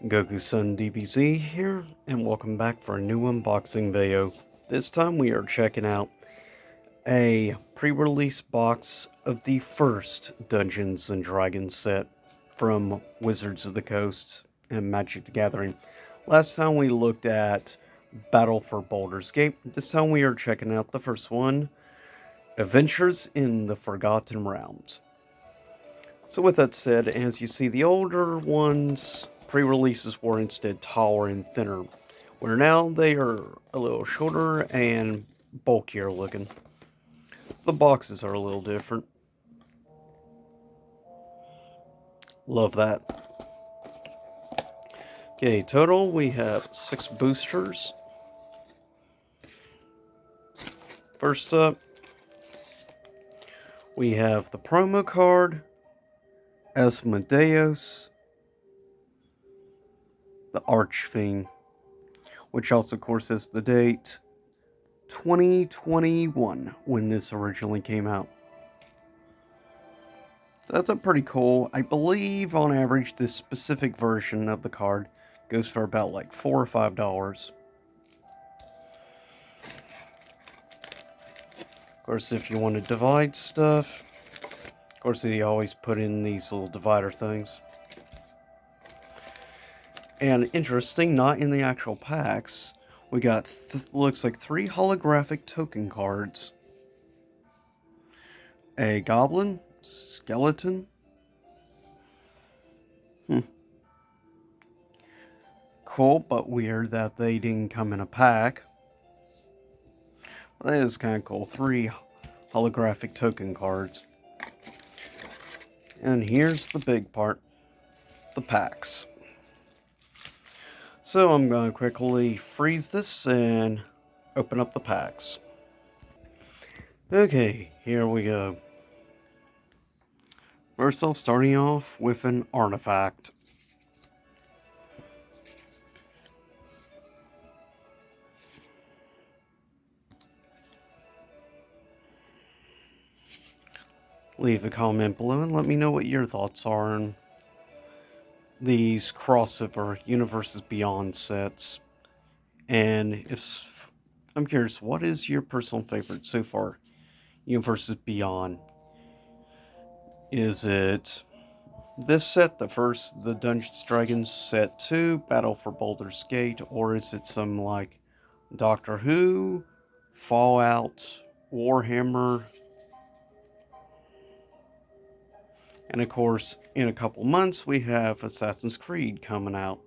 Goku-san DBZ here, and welcome back for a new unboxing video. This time we are checking out a pre-release box of the first Dungeons & Dragons set from Wizards of the Coast and Magic the Gathering. Last time we looked at Battle for Baldur's Gate. This time we are checking out the first one, Adventures in the Forgotten Realms. So with that said, as you see, the older ones pre-releases were instead taller and thinner, where now they are a little shorter and bulkier looking. The boxes are a little different. Love that. Okay, total we have 6 boosters. First up, we have the promo card, Asmodeus, the Archfiend, which also, of course, has the date 2021 when this originally came out. That's a pretty cool. I believe on average this specific version of the card goes for about like $4 or $5. Of course, if you want to divide stuff, of course they always put in these little divider things. And interesting, not in the actual packs, we got looks like 3 holographic token cards. A goblin, skeleton. Cool, but weird that they didn't come in a pack. That is kind of cool. 3 holographic token cards. And here's the big part, the packs. So I'm going to quickly freeze this and open up the packs. Okay, here we go. First off, starting off with an artifact. Leave a comment below and let me know what your thoughts are on these crossover Universes Beyond sets. And if I'm curious, what is your personal favorite so far? Universes Beyond. Is it this set, the first, the Dungeons Dragons set 2, Battle for Baldur's Gate, or is it some like Doctor Who, Fallout, Warhammer? And of course, in a couple months, we have Assassin's Creed coming out,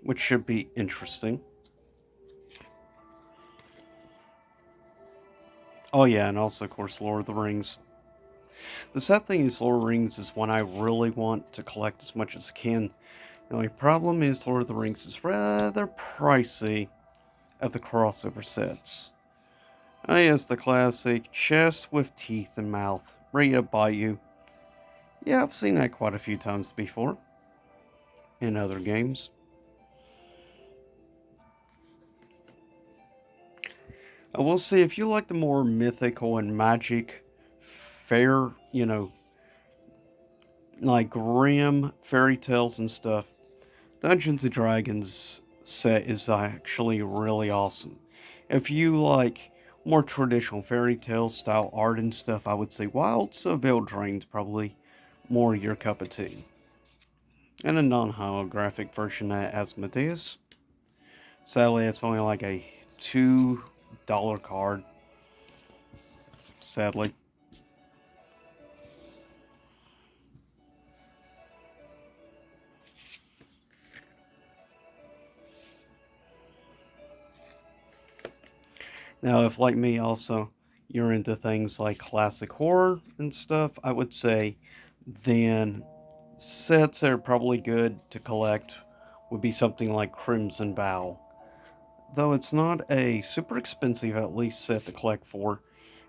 which should be interesting. Oh yeah, and also, of course, Lord of the Rings. The sad thing is, Lord of the Rings is one I really want to collect as much as I can. The only problem is Lord of the Rings is rather pricey of the crossover sets. Oh yes, the classic chest with teeth and mouth, ready to bite you. Yeah, I've seen that quite a few times before in other games. I will say, if you like the more mythical and magic, fair, like grim fairy tales and stuff, Dungeons & Dragons set is actually really awesome. If you like more traditional fairy tale style art and stuff, I would say Wilds of Eldraine's probably more your cup of tea. And a non-holographic version of Asmodeus. Sadly, it's only like a $2 card. Sadly. Now, if like me also, you're into things like classic horror and stuff, I would say then sets that are probably good to collect would be something like Crimson Vow. Though it's not a super expensive, at least, set to collect for,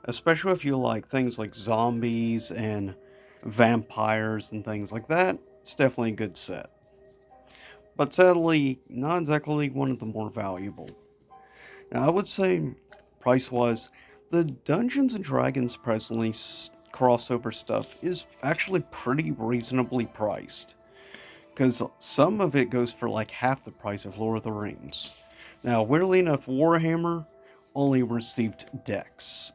especially if you like things like zombies and vampires and things like that. It's definitely a good set. But sadly, not exactly one of the more valuable. Now, I would say, price-wise, the Dungeons & Dragons presently crossover stuff is actually pretty reasonably priced. because some of it goes for like half the price of Lord of the Rings. Now, weirdly enough, Warhammer only received decks.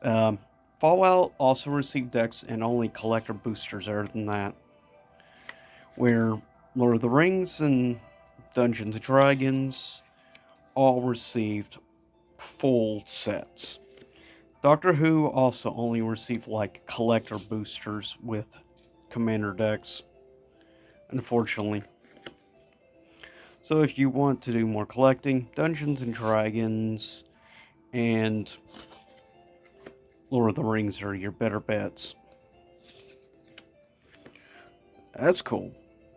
Fallout also received decks and only collector boosters other than that. Where Lord of the Rings and Dungeons and Dragons all received full sets. Doctor Who also only received like collector boosters with commander decks, unfortunately. So if you want to do more collecting, Dungeons and Dragons and Lord of the Rings are your better bets. That's cool.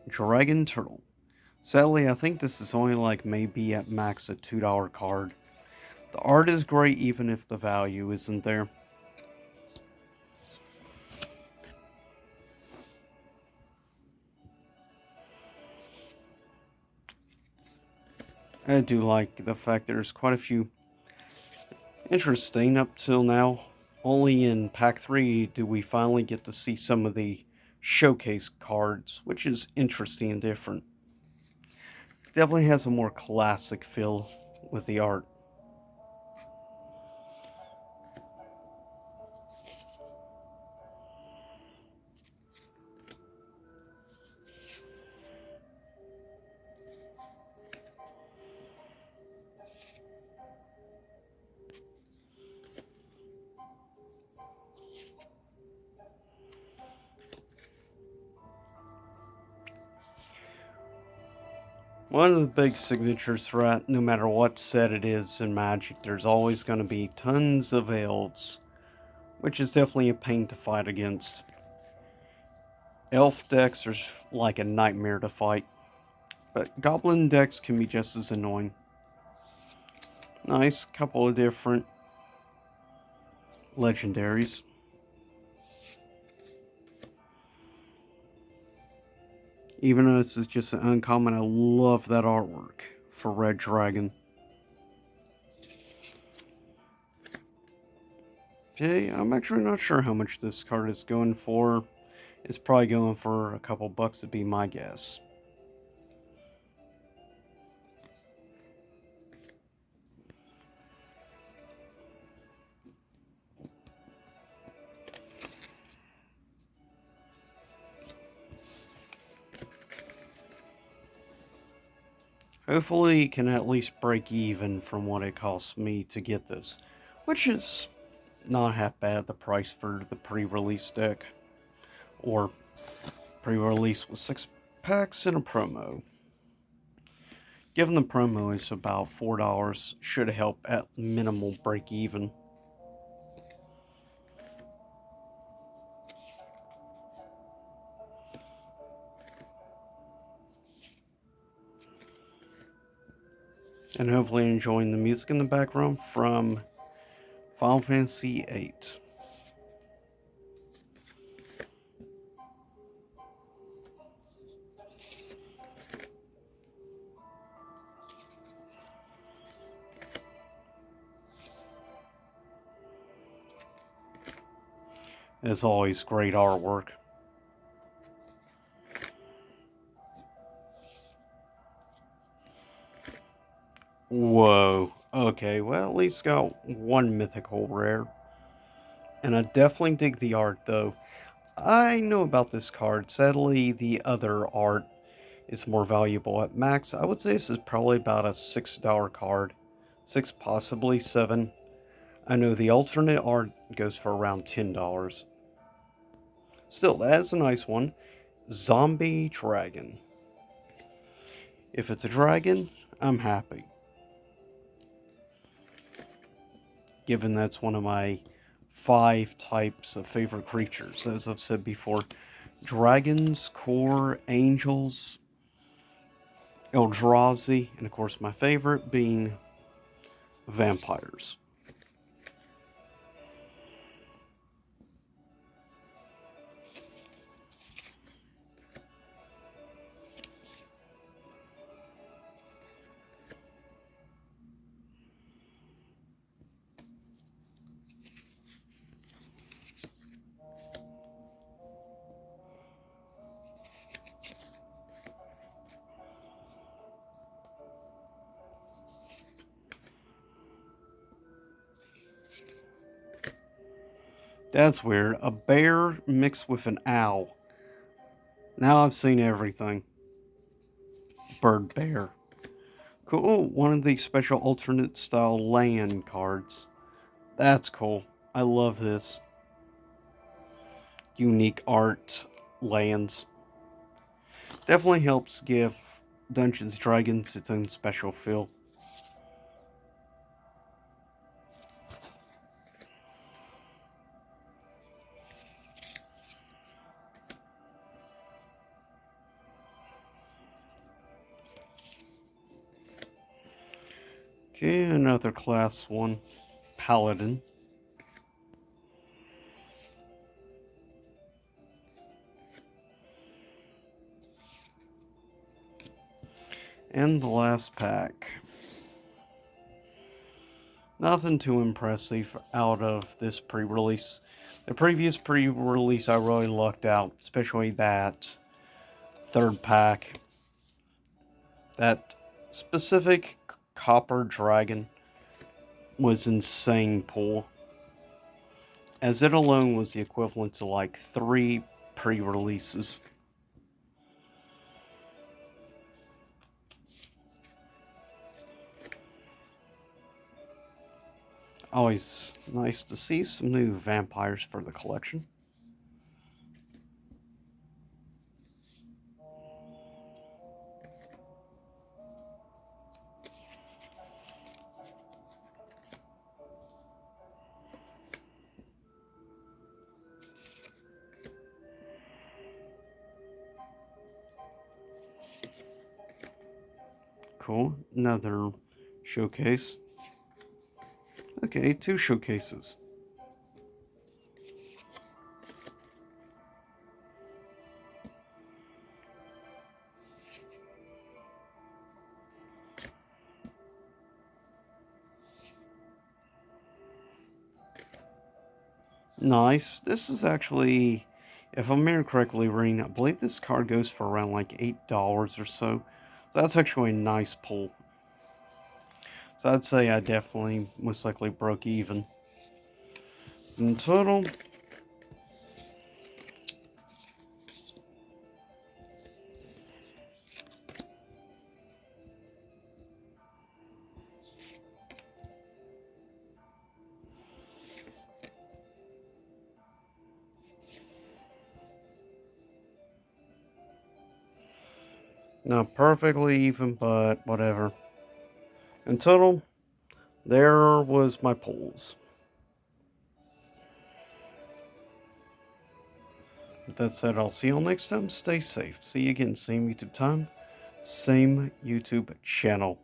Dragon Turtle. Sadly, I think this is only like maybe at max a $2 card. The art is great even if the value isn't there. I do like the fact there's quite a few interesting up till now. Only in Pack 3 do we finally get to see some of the showcase cards, which is interesting and different. Definitely has a more classic feel with the art. One of the big signatures throughout, no matter what set it is in Magic, there's always going to be tons of elves, which is definitely a pain to fight against. Elf decks are like a nightmare to fight, but goblin decks can be just as annoying. Nice, couple of different legendaries. Even though this is just an uncommon, I love that artwork for Red Dragon. Okay, I'm actually not sure how much this card is going for. It's probably going for a couple bucks to be my guess. Hopefully, it can at least break even from what it costs me to get this, which is not half bad. The price for the pre-release deck, or pre-release with 6 packs and a promo. Given the promo is about $4, should help at minimal break even. And hopefully enjoying the music in the background from Final Fantasy VIII. As always, great artwork. Whoa. Okay, well, at least got one mythical rare. And I definitely dig the art, though. I know about this card. Sadly, the other art is more valuable at max. I would say this is probably about a $6 card. 6, possibly 7. I know the alternate art goes for around $10. Still, that is a nice one. Zombie Dragon. If it's a dragon, I'm happy. Given that's one of my 5 types of favorite creatures, as I've said before. Dragons, core, angels, Eldrazi, and of course my favorite being vampires. That's weird. A bear mixed with an owl. Now I've seen everything. Bird bear. Cool. One of the special alternate style land cards. That's cool. I love this. Unique art lands. Definitely helps give Dungeons Dragons its own special feel. Okay, another class 1 paladin. And the last pack. Nothing too impressive out of this pre-release. The previous pre-release I really lucked out, especially that third pack. That specific copper dragon was insane pull, as it alone was the equivalent to like 3 pre-releases. Always nice to see some new vampires for the collection. Cool. Another showcase. Okay, 2 showcases. Nice. This is actually, if I'm remember correctly, Reen, I believe this card goes for around like $8 or so. So that's actually a nice pull. So I'd say I definitely most likely broke even. In total, not perfectly even, but whatever. In total, there was my pulls. With that said, I'll see y'all next time. Stay safe. See you again. Same YouTube time, same YouTube channel.